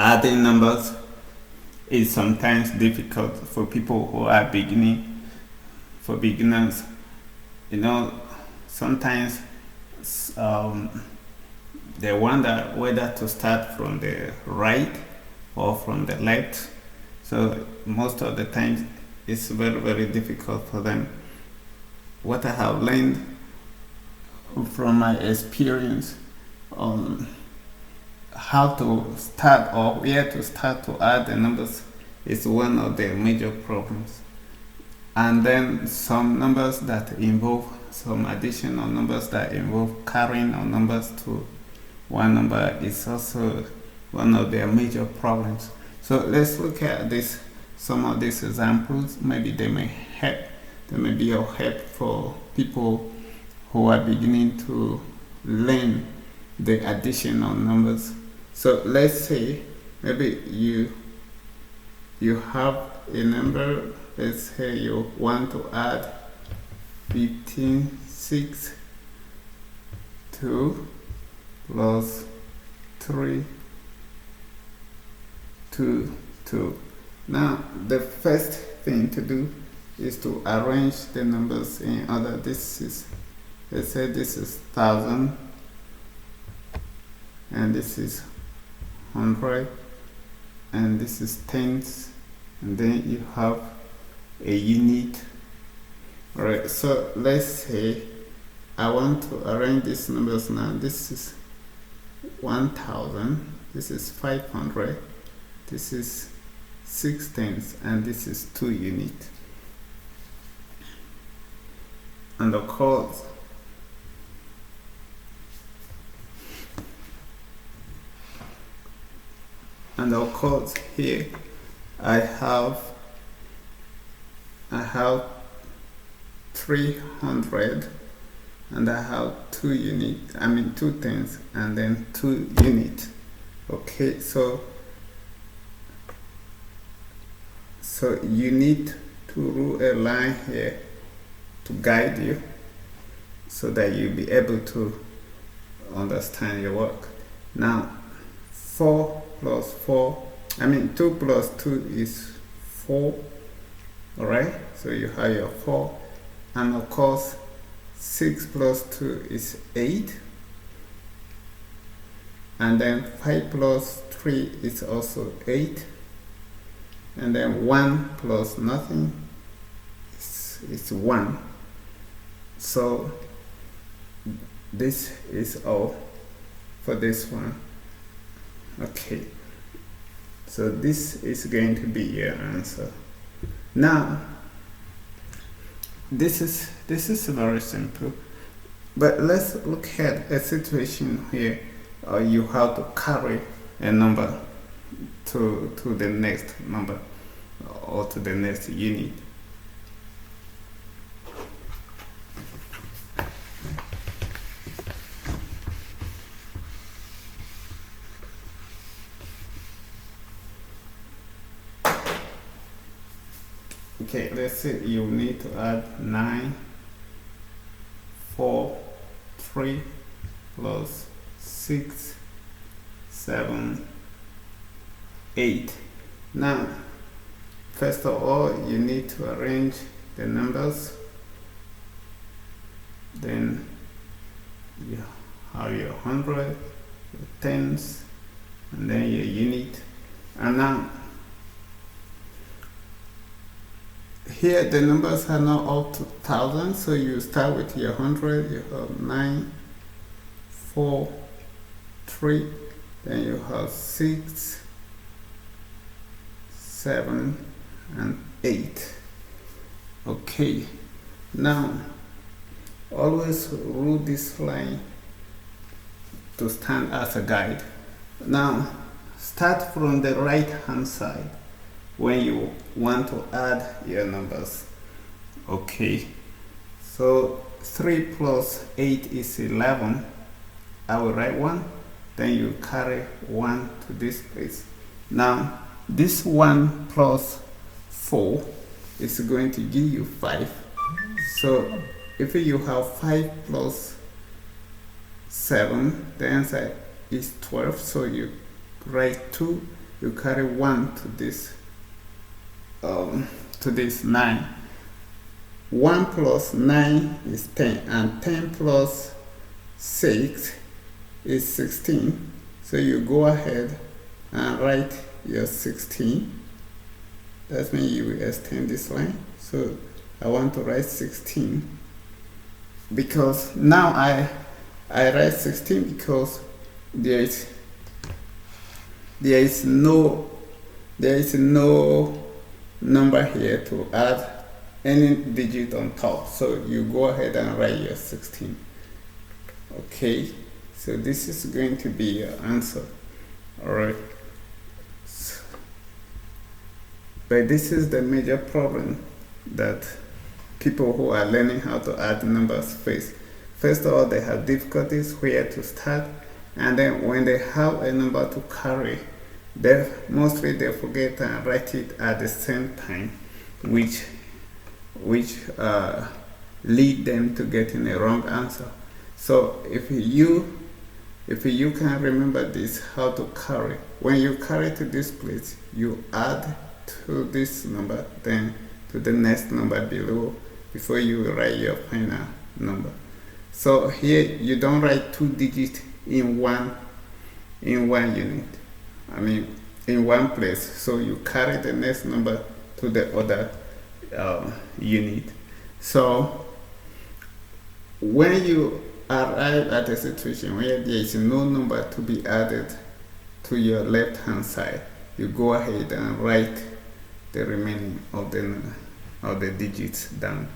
adding numbers is sometimes difficult for people who are beginning. For beginners, sometimes um, they wonder whether to start from the right or from the left. So most of the times it's very, very difficult for them. What I have learned from my experience on how to start or where to start to add the numbers is one of the major problems. And then some numbers that involve some additional numbers that involve carrying our numbers to one number is also one of their major problems. So let's look at this, some of these examples. Maybe they may be of help for people who are beginning to learn the addition of numbers. So let's say maybe you have a number. Let's say you want to add 15.6 2 plus 3 2 2. Now the first thing to do is to arrange the numbers in order. This is, let's say this is 1000 and this is 100 and this is tens, and then you have a unit. Alright, so let's say I want to arrange these numbers now. This is 1000, this is 500, this is 6 tens, and this is 2 units. And of course, here I have 300 and I have 2 units, 2 tens and then 2 units. Okay, so you need to rule a line here to guide you so that you'll be able to understand your work. Now 2 plus 2 is 4. Alright, so you have your 4, and of course 6 plus 2 is 8, and then 5 plus 3 is also 8, and then 1 plus nothing is 1. So this is all for this one. Okay, so this is going to be your answer. Now this is very simple, but let's look at a situation here you have to carry a number to the next number or to the next unit. Okay, let's say you need to add 9, 4, 3 plus 6, 7, 8. Now, first of all, you need to arrange the numbers. Then you have your 100, your tens, and then your unit. And now, here the numbers are not up to 1000, so you start with your 100. You have 9, 4, 3, then you have 6, 7, and 8. Okay, now always rule this line to stand as a guide. Now start from the right hand side when you want to add your numbers. Okay, so 3 plus 8 is 11. I will write 1, then you carry 1 to this place. Now this 1 plus 4 is going to give you 5. So if you have 5 plus 7, the answer is 12. So you write 2 you carry 1 to this 9. 1 plus 9 is 10, and 10 plus 6 is 16. So you go ahead and write your 16. That means you will extend this line. So I want to write 16 because now I write 16 because there is no number here to add any digit on top. So you go ahead and write your 16. Okay, so this is going to be your answer. Alright, but this is the major problem that people who are learning how to add numbers face. First of all, they have difficulties where to start, and then when they have a number to carry, they forget and write it at the same time, which lead them to getting a wrong answer. So if you can remember this, how to carry, when you carry to this place, you add to this number, then to the next number below before you write your final number. So here you don't write 2 digits in one unit, in one place. So you carry the next number to the other unit. So when you arrive at a situation where there is no number to be added to your left hand side, you go ahead and write the remaining of the digits down.